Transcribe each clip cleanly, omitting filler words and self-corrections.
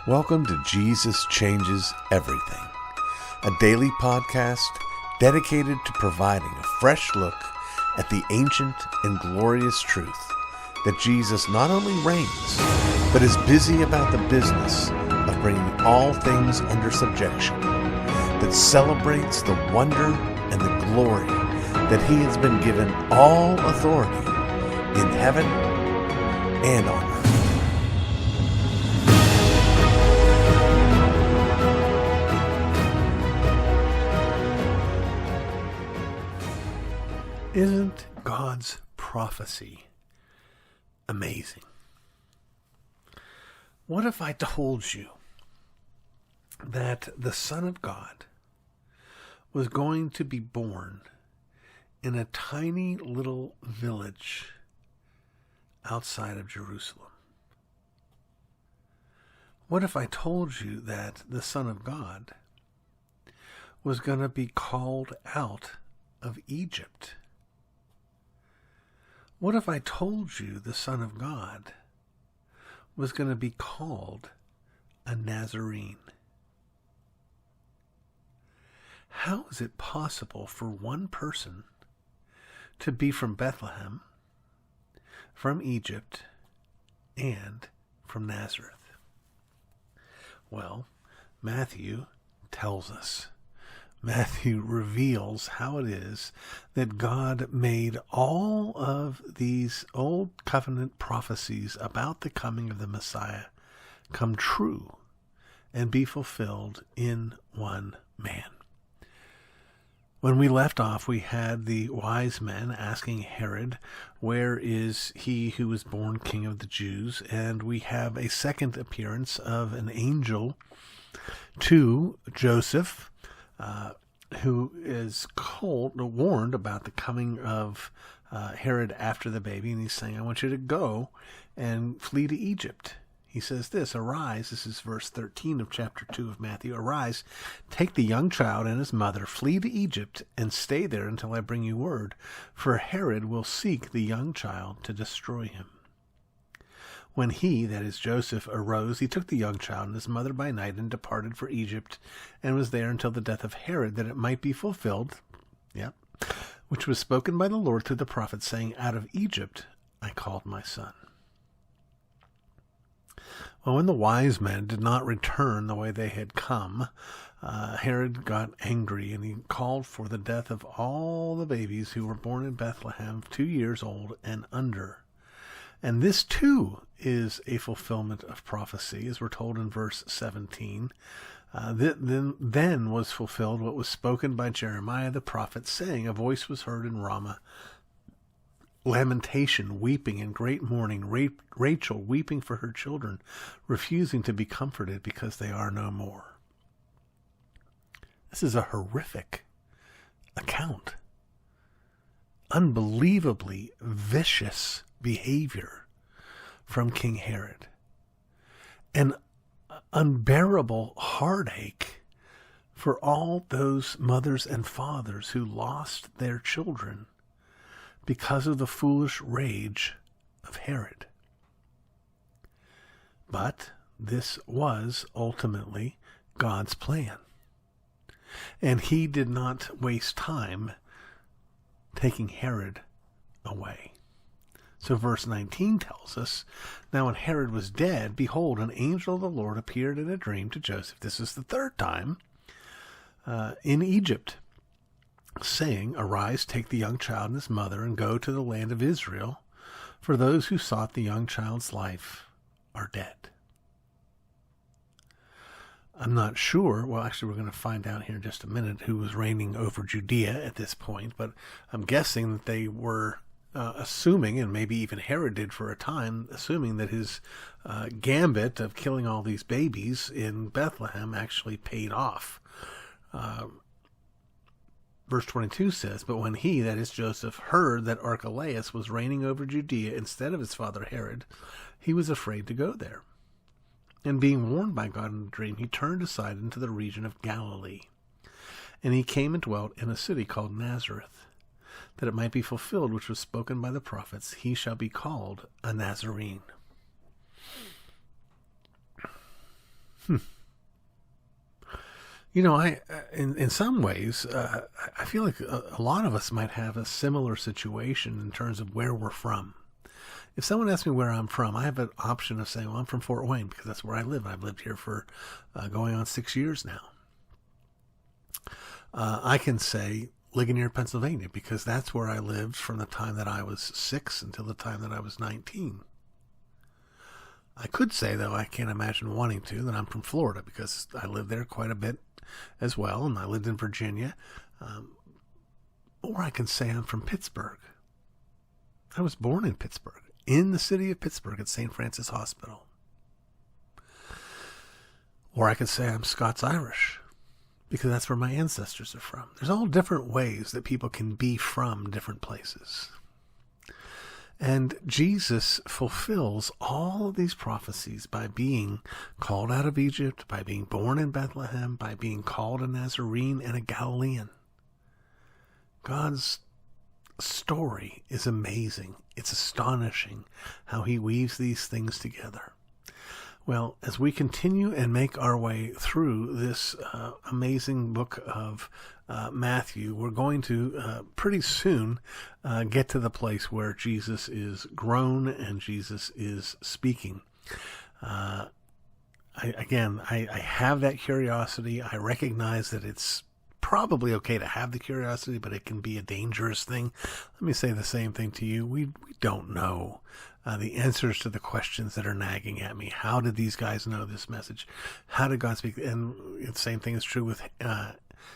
Welcome to Jesus Changes Everything, a daily podcast dedicated to providing a fresh look at the ancient and glorious truth that Jesus not only reigns, but is busy about the business of bringing all things under subjection, that celebrates the wonder and the glory that he has been given all authority in heaven and on earth. Isn't God's prophecy amazing? What if I told you that the Son of God was going to be born in a tiny little village outside of Jerusalem? What if I told you that the Son of God was going to be called out of Egypt? What if I told you the Son of God was going to be called a Nazarene? How is it possible for one person to be from Bethlehem, from Egypt, and from Nazareth? Well, Matthew tells us. Matthew reveals how it is that God made all of these old covenant prophecies about the coming of the Messiah come true and be fulfilled in one man. When we left off, we had the wise men asking Herod, "Where is he who was born King of the Jews?" And we have a second appearance of an angel to Joseph, who is warned about the coming of Herod after the baby, and he's saying, "I want you to go and flee to Egypt." He says this, "Arise," this is verse 13 of chapter 2 of Matthew, "Arise, take the young child and his mother, flee to Egypt, and stay there until I bring you word, for Herod will seek the young child to destroy him." When he, that is Joseph, arose, he took the young child and his mother by night and departed for Egypt, and was there until the death of Herod, that it might be fulfilled, which was spoken by the Lord through the prophet, saying, "Out of Egypt I called my son." Well, when the wise men did not return the way they had come, Herod got angry, and he called for the death of all the babies who were born in Bethlehem 2 years old and under. And this, too, is a fulfillment of prophecy, as we're told in verse 17. Then was fulfilled what was spoken by Jeremiah the prophet, saying, "A voice was heard in Ramah, lamentation, weeping, and great mourning, Rachel weeping for her children, refusing to be comforted because they are no more." This is a horrific account. Unbelievably vicious behavior from King Herod. An unbearable heartache for all those mothers and fathers who lost their children because of the foolish rage of Herod. But this was ultimately God's plan. And he did not waste time taking Herod away. So verse 19 tells us, "Now when Herod was dead, behold, an angel of the Lord appeared in a dream to Joseph," this is the third time, "in Egypt, saying, Arise, take the young child and his mother, and go to the land of Israel, for those who sought the young child's life are dead." I'm not sure, well, actually we're going to find out here in just a minute who was reigning over Judea at this point, but I'm guessing that they were assuming, and maybe even Herod did for a time, assuming that his gambit of killing all these babies in Bethlehem actually paid off. Verse 22 says, "But when he," that is Joseph, "heard that Archelaus was reigning over Judea instead of his father Herod, he was afraid to go there. And being warned by God in a dream, he turned aside into the region of Galilee. And he came and dwelt in a city called Nazareth, that it might be fulfilled which was spoken by the prophets, he shall be called a Nazarene." In some ways, I feel like a lot of us might have a similar situation in terms of where we're from. If someone asks me where I'm from, I have an option of saying, well, I'm from Fort Wayne because that's where I live. I've lived here for going on 6 years now. I can say Ligonier, Pennsylvania, because that's where I lived from the time that I was 6 until the time that I was 19. I could say, though, I can't imagine wanting to, that I'm from Florida because I lived there quite a bit as well, and I lived in Virginia. Or I can say I'm from Pittsburgh. I was born in Pittsburgh, in the city of Pittsburgh at St. Francis Hospital. Or I could say I'm Scots-Irish, because that's where my ancestors are from. There's all different ways that people can be from different places. And Jesus fulfills all of these prophecies by being called out of Egypt, by being born in Bethlehem, by being called a Nazarene and a Galilean. God's story is amazing. It's astonishing how he weaves these things together. Well, as we continue and make our way through this amazing book of Matthew, we're going to pretty soon get to the place where Jesus is grown and Jesus is speaking. I have that curiosity. I recognize that it's probably okay to have the curiosity, but it can be a dangerous thing. Let me say the same thing to you. We don't know the answers to the questions that are nagging at me. How did these guys know this message? How did God speak? And the same thing is true with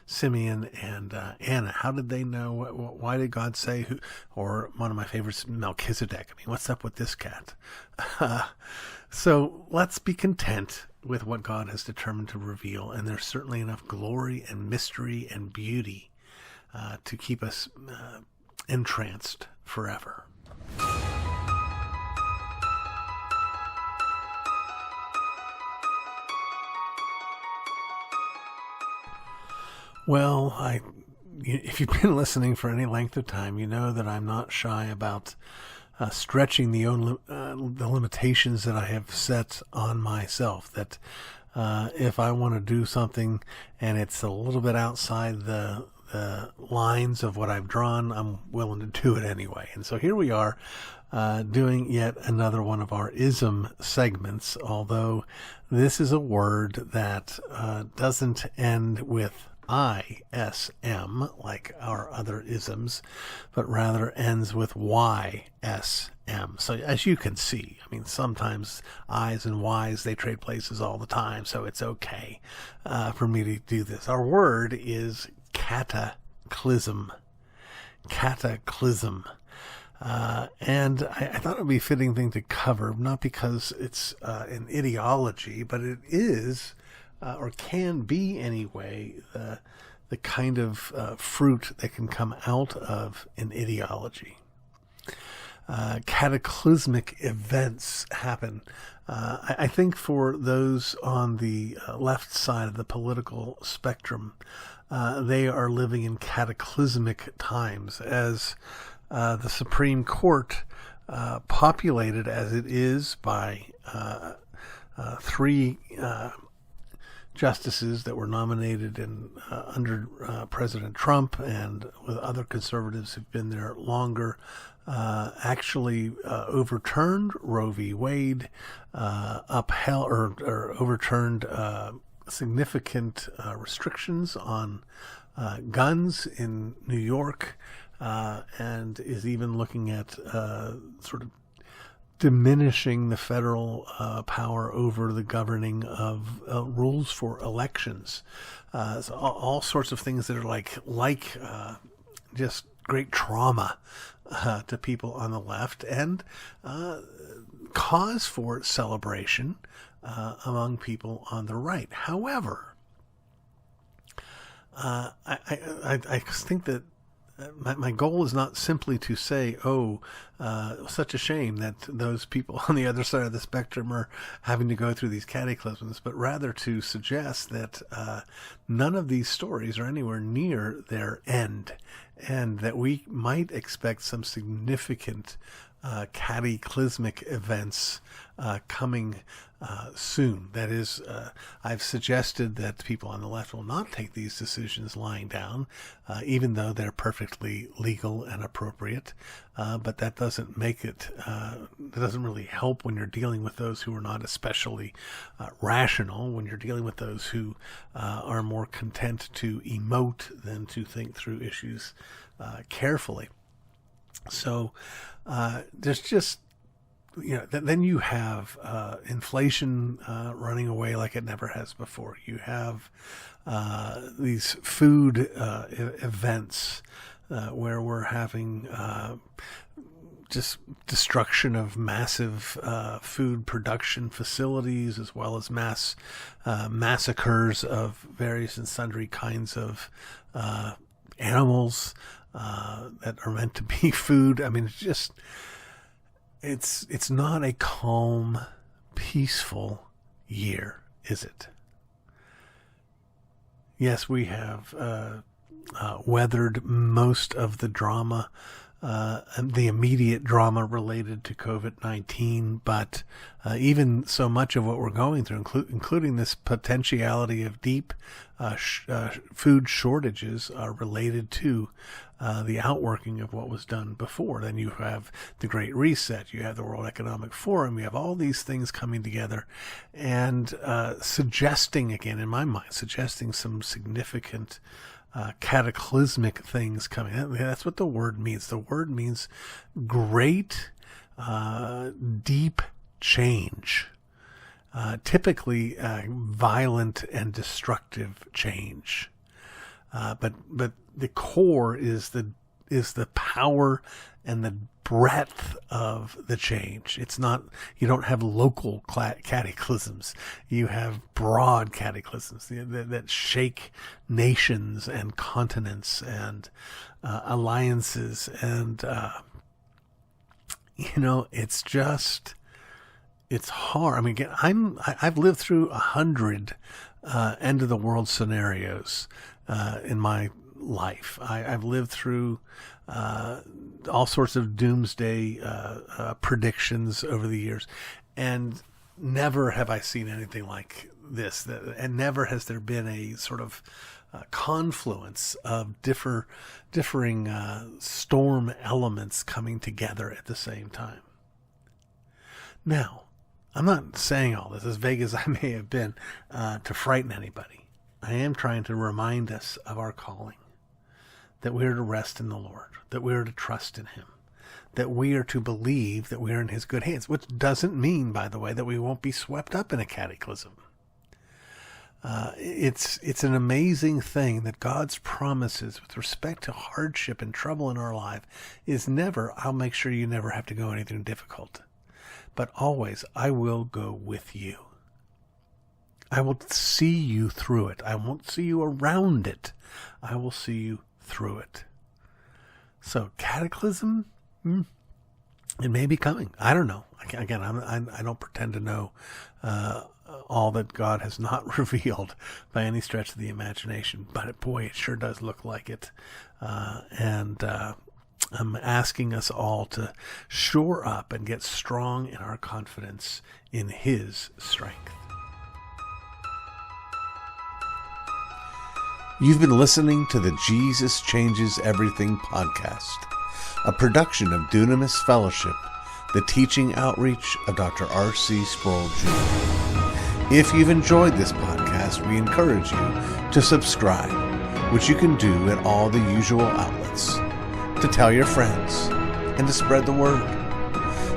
Simeon and Anna. How did they know? Why did God say who? Or one of my favorites, Melchizedek. I mean, what's up with this cat? So let's be content with what God has determined to reveal. And there's certainly enough glory and mystery and beauty to keep us entranced forever. Well, if you've been listening for any length of time, you know that I'm not shy about stretching the limitations that I have set on myself. That if I want to do something and it's a little bit outside the lines of what I've drawn, I'm willing to do it anyway. And so here we are doing yet another one of our ism segments, although this is a word that doesn't end with ISM like our other isms, but rather ends with YSM. So as you can see, I mean, sometimes I's and Y's, they trade places all the time, so it's okay for me to do this. Our word is cataclysm. Cataclysm. And I thought it would be a fitting thing to cover, not because it's an ideology, but it is or can be anyway, the kind of fruit that can come out of an ideology. Cataclysmic events happen. I think for those on the left side of the political spectrum, they are living in cataclysmic times as the Supreme Court, populated as it is by three justices that were nominated under President Trump and with other conservatives who've been there longer, actually overturned Roe v. Wade, upheld or overturned significant restrictions on guns in New York, and is even looking at sort of diminishing the federal power over the governing of rules for elections. So all sorts of things that are like just great trauma to people on the left, and cause for celebration among people on the right. However, I think that my goal is not simply to say, such a shame that those people on the other side of the spectrum are having to go through these cataclysms, but rather to suggest that none of these stories are anywhere near their end, and that we might expect some significant cataclysmic events coming soon. That is, I've suggested that people on the left will not take these decisions lying down, even though they're perfectly legal and appropriate. But that doesn't make it, that doesn't really help when you're dealing with those who are not especially rational, when you're dealing with those who are more content to emote than to think through issues carefully. So there's just, then you have inflation running away like it never has before. You have these food events where we're having just destruction of massive food production facilities, as well as mass massacres of various and sundry kinds of animals that are meant to be food. I mean, it's not a calm, peaceful year, is it? Yes, we have weathered most of the drama, the immediate drama related to COVID-19, but even so much of what we're going through, including this potentiality of deep food shortages, are related to the outworking of what was done before. Then you have the Great Reset, you have the World Economic Forum, you have all these things coming together and suggesting, again in my mind, suggesting some significant cataclysmic things coming. That's what the word means. The word means great, deep change. Typically violent and destructive change. But the core is the power and the breadth of the change. It's not, you don't have local cataclysms. You have broad cataclysms that shake nations and continents and alliances. And, it's hard. I mean, again, I've lived through 100 end of the world scenarios in my life. I've lived through all sorts of doomsday predictions over the years, and never have I seen anything like this. And never has there been a sort of confluence of differing storm elements coming together at the same time. Now, I'm not saying all this, as vague as I may have been, to frighten anybody. I am trying to remind us of our calling, that we are to rest in the Lord, that we are to trust in Him, that we are to believe that we are in His good hands, which doesn't mean, by the way, that we won't be swept up in a cataclysm. It's an amazing thing that God's promises with respect to hardship and trouble in our life is never, I'll make sure you never have to go anything difficult, but always, I will go with you. I will see you through it. I won't see you around it. I will see you through it. So cataclysm, it may be coming. I don't know. Again, I don't pretend to know all that God has not revealed by any stretch of the imagination. But boy, it sure does look like it. I'm asking us all to shore up and get strong in our confidence in His strength. You've been listening to the Jesus Changes Everything podcast, a production of Dunamis Fellowship, the teaching outreach of Dr. R.C. Sproul Jr. If you've enjoyed this podcast, we encourage you to subscribe, which you can do at all the usual outlets, to tell your friends, and to spread the word.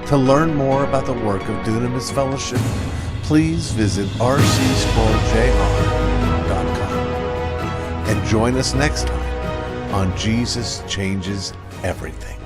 To learn more about the work of Dunamis Fellowship, please visit rcsproulJR.com. And join us next time on Jesus Changes Everything.